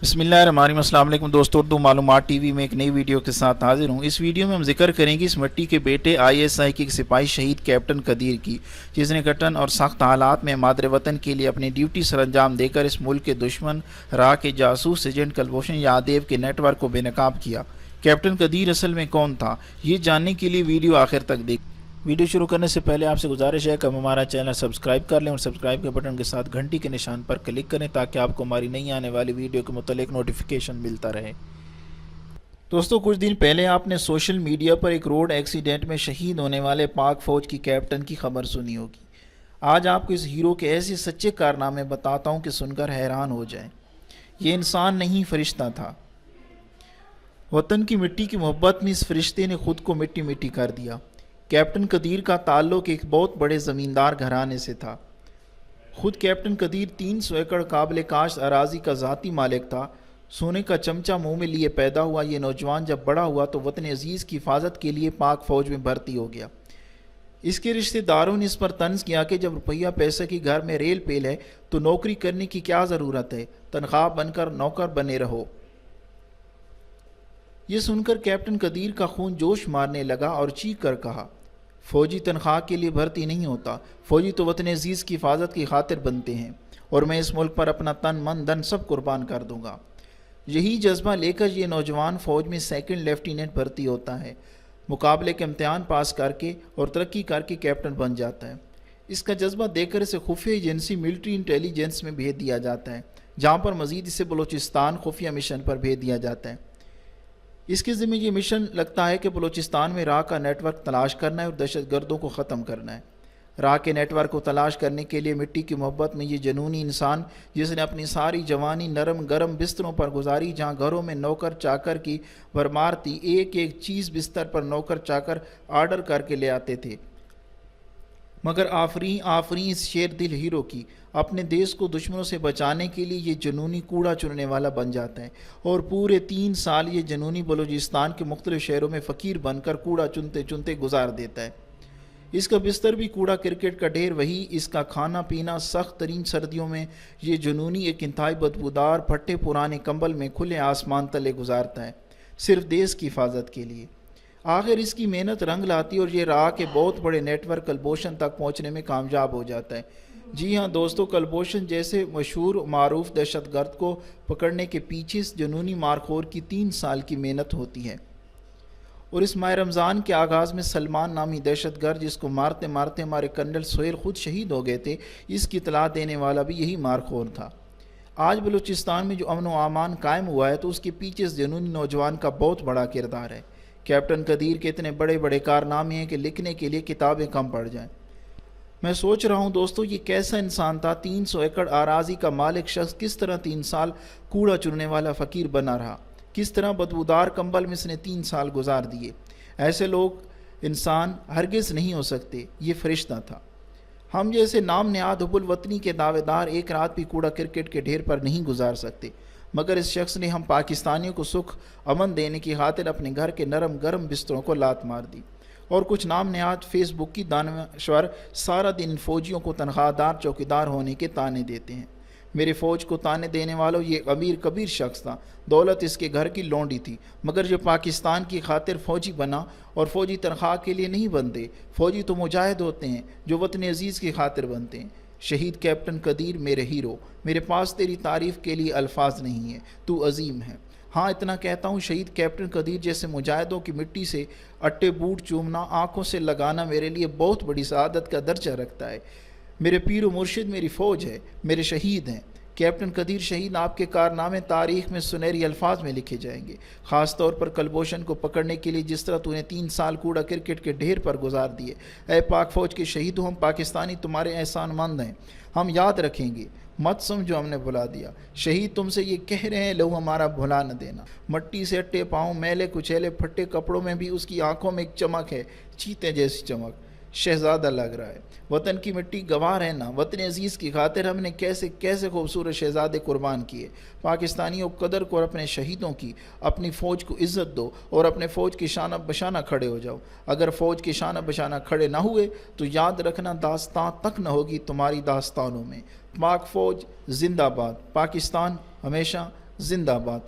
بسم اللہ الرحمن الرحیم۔ السلام علیکم دوستو، اردو معلومات ٹی وی میں ایک نئی ویڈیو کے ساتھ حاضر ہوں۔ اس ویڈیو میں ہم ذکر کریں گے اس مٹی کے بیٹے ISI کے ایک سپاہی شہید کیپٹن قدیر کی، جس نے کٹھن اور سخت حالات میں مادر وطن کے لیے اپنی ڈیوٹی سر انجام دے کر اس ملک کے دشمن راہ کے جاسوس ایجنٹ کلبھوشن یادیو کے نیٹ ورک کو بے نقاب کیا۔ کیپٹن قدیر اصل میں کون تھا، یہ جاننے کے لیے ویڈیو آخر تک دیکھیں۔ ویڈیو شروع کرنے سے پہلے آپ سے گزارش ہے کہ ہم ہمارا چینل سبسکرائب کر لیں اور سبسکرائب کے بٹن کے ساتھ گھنٹی کے نشان پر کلک کریں تاکہ آپ کو ہماری نئی آنے والی ویڈیو کے متعلق نوٹیفیکیشن ملتا رہے۔ دوستو، کچھ دن پہلے آپ نے سوشل میڈیا پر ایک روڈ ایکسیڈنٹ میں شہید ہونے والے پاک فوج کی کیپٹن کی خبر سنی ہوگی۔ آج آپ کو اس ہیرو کے ایسے سچے کارنامے بتاتا ہوں کہ سن کر حیران ہو جائیں۔ یہ انسان نہیں، فرشتہ تھا۔ وطن کی مٹی کی محبت میں اس فرشتے نے خود کو مٹی مٹی کر دیا۔ کیپٹن قدیر کا تعلق ایک بہت بڑے زمیندار گھرانے سے تھا۔ خود کیپٹن قدیر 300 ایکڑ قابل کاشت اراضی کا ذاتی مالک تھا۔ سونے کا چمچہ منہ میں لیے پیدا ہوا یہ نوجوان جب بڑا ہوا تو وطن عزیز کی حفاظت کے لیے پاک فوج میں بھرتی ہو گیا۔ اس کے رشتہ داروں نے اس پر طنز کیا کہ جب روپیہ پیسے کی گھر میں ریل پیل ہے تو نوکری کرنے کی کیا ضرورت ہے، تنخواہ بن کر نوکر بنے رہو۔ یہ سن کر کیپٹن قدیر کا خون جوش مارنے لگا اور چیخ کر کہا، فوجی تنخواہ کے لیے بھرتی نہیں ہوتا، فوجی تو وطن عزیز کی حفاظت کی خاطر بنتے ہیں، اور میں اس ملک پر اپنا تن من دھن سب قربان کر دوں گا۔ یہی جذبہ لے کر یہ نوجوان فوج میں سیکنڈ لیفٹیننٹ بھرتی ہوتا ہے، مقابلے کے امتحان پاس کر کے اور ترقی کر کے کیپٹن بن جاتا ہے۔ اس کا جذبہ دیکھ کر اسے خفیہ ایجنسی ملٹری انٹیلیجنس میں بھیج دیا جاتا ہے، جہاں پر مزید اسے بلوچستان خفیہ مشن پر بھیج دیا جاتا ہے۔ اس کے ذمہ یہ مشن لگتا ہے کہ بلوچستان میں راہ کا نیٹ ورک تلاش کرنا ہے اور دہشت گردوں کو ختم کرنا ہے۔ راہ کے نیٹ ورک کو تلاش کرنے کے لیے مٹی کی محبت میں یہ جنونی انسان، جس نے اپنی ساری جوانی نرم گرم بستروں پر گزاری، جہاں گھروں میں نوکر چاکر کی بھرمار تھی، ایک ایک چیز بستر پر نوکر چاکر آرڈر کر کے لے آتے تھے، مگر آفرین اس شیر دل ہیرو کی اپنے دیش کو دشمنوں سے بچانے کے لیے یہ جنونی کوڑا چننے والا بن جاتا ہے، اور پورے 3 سال یہ جنونی بلوچستان کے مختلف شہروں میں فقیر بن کر کوڑا چنتے چنتے گزار دیتا ہے۔ اس کا بستر بھی کوڑا کرکٹ کا ڈھیر، وہی اس کا کھانا پینا سخت ترین سردیوں میں یہ جنونی ایک انتہائی بدبودار پھٹے پرانے کمبل میں کھلے آسمان تلے گزارتا ہے، صرف دیش کی حفاظت کے لیے۔ آخر اس کی محنت رنگ لاتی اور یہ راہ کے بہت بڑے نیٹ ورک کلبھوشن تک پہنچنے میں کامیاب ہو جاتا ہے۔ جی ہاں دوستو، کلبھوشن جیسے مشہور معروف دہشت گرد کو پکڑنے کے پیچھے اس جنونی مارخور کی 3 سال کی محنت ہوتی ہے۔ اور اس ماہ رمضان کے آغاز میں سلمان نامی دہشت گرد، جس کو مارتے مارتے ہمارے کرنل سہیل خود شہید ہو گئے تھے، اس کی اطلاع دینے والا بھی یہی مارخور تھا۔ آج بلوچستان میں جو امن و امان قائم ہوا ہے تو اس کے پیچھے اس جنونی نوجوان کا بہت بڑا کردار ہے۔ کیپٹن قدیر کے اتنے بڑے بڑے کارنامے ہیں کہ لکھنے کے لیے کتابیں کم پڑ جائیں۔ میں سوچ رہا ہوں دوستو، یہ کیسا انسان تھا؟ 300 ایکڑ اراضی کا مالک شخص کس طرح 3 سال کوڑا چننے والا فقیر بنا رہا؟ کس طرح بدبودار کمبل میں اس نے 3 سال گزار دیے؟ ایسے لوگ انسان ہرگز نہیں ہو سکتے، یہ فرشتہ تھا۔ ہم جیسے نام نہاد حب الوطنی کے دعوے دار ایک رات بھی کوڑا کرکٹ کے ڈھیر پر نہیں گزار سکتے، مگر اس شخص نے ہم پاکستانیوں کو سکھ امن دینے کی خاطر اپنے گھر کے نرم گرم بستروں کو لات مار دی۔ اور کچھ نام نہاد فیس بک کی دانشور سارا دن فوجیوں کو تنخواہ دار چوکیدار ہونے کے تانے دیتے ہیں۔ میرے فوج کو تانے دینے والوں، یہ امیر کبیر شخص تھا، دولت اس کے گھر کی لونڈی تھی، مگر جو پاکستان کی خاطر فوجی بنا، اور فوجی تنخواہ کے لیے نہیں بنتے، فوجی تو مجاہد ہوتے ہیں جو وطن عزیز کی خاطر بنتے ہیں۔ شہید کیپٹن قدیر میرے ہیرو، میرے پاس تیری تعریف کے لیے الفاظ نہیں ہیں، تو عظیم ہے۔ ہاں اتنا کہتا ہوں، شہید کیپٹن قدیر جیسے مجاہدوں کی مٹی سے اٹے بوٹ چومنا، آنکھوں سے لگانا میرے لیے بہت بڑی سعادت کا درجہ رکھتا ہے۔ میرے پیر و مرشد میری فوج ہے، میرے شہید ہیں۔ کیپٹن قدیر شہید، آپ کے کارنامے تاریخ میں سنہری الفاظ میں لکھے جائیں گے، خاص طور پر کلبھوشن کو پکڑنے کے لیے جس طرح تو نے 3 سال کوڑا کرکٹ کے ڈھیر پر گزار دیے۔ اے پاک فوج کے شہیدوں، ہم پاکستانی تمہارے احسان مند ہیں، ہم یاد رکھیں گے، مت سمجھو ہم نے بھلا دیا۔ شہید تم سے یہ کہہ رہے ہیں، لہو ہمارا بھلا نہ دینا۔ مٹی سے اٹے پاؤں، میلے کچیلے پھٹے کپڑوں میں بھی اس کی آنکھوں میں ایک چمک ہے، چیتے جیسی چمک، شہزادہ لگ رہا ہے۔ وطن کی مٹی گواہ رہنا، وطن عزیز کی خاطر ہم نے کیسے کیسے خوبصورت شہزادے قربان کیے۔ پاکستانیوں قدر کو اور اپنے شہیدوں کی، اپنی فوج کو عزت دو اور اپنے فوج کی شانہ بشانہ کھڑے ہو جاؤ۔ اگر فوج کی شانہ بشانہ کھڑے نہ ہوئے تو یاد رکھنا داستان تک نہ ہوگی تمہاری داستانوں میں۔ پاک فوج زندہ باد، پاکستان ہمیشہ زندہ باد۔